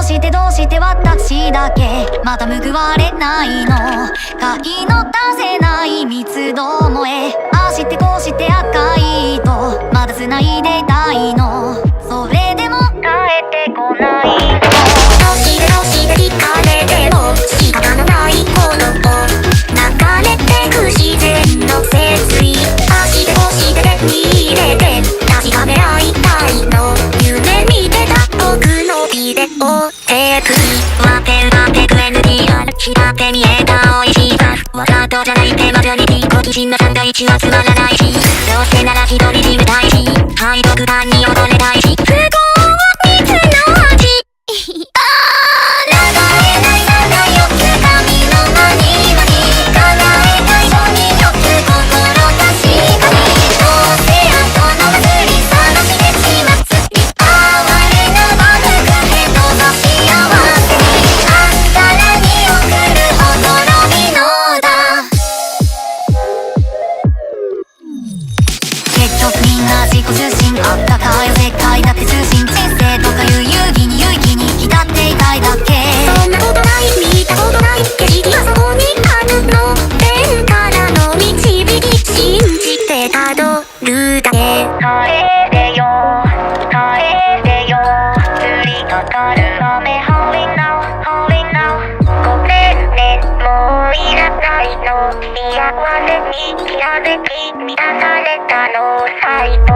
して私だけまた報われないの。買いの出せない密度萌え、ああしてこうして赤いとまだ繋いでいたいの。それでも帰ってこないの。どうして聞かれても仕方のないものを流れてく自然の摂理、ああしてこうして手に入れて確かめ合いたいの。夢見てた僕のビデオテープ割ってく NTR 光って見えた美味しさ、わざとじゃないってマジョリティ、好奇心のサンドイッチはつまらないし、どうせなら一人決めたいし、背徳感に踊れたいし、不幸は蜜の味みんな自己中心、あったかい世界だって通信、人生とかいう遊戯に浸っていたいだけ。そんなことない、見たことない景色はそこにあるの。天からの導き信じてたどるだけ。帰れよ帰れよ、降りかかる雨 Hurry now Hurry now、 ごめんねもういらないの。嫌われにきらめき満たされたのサイト。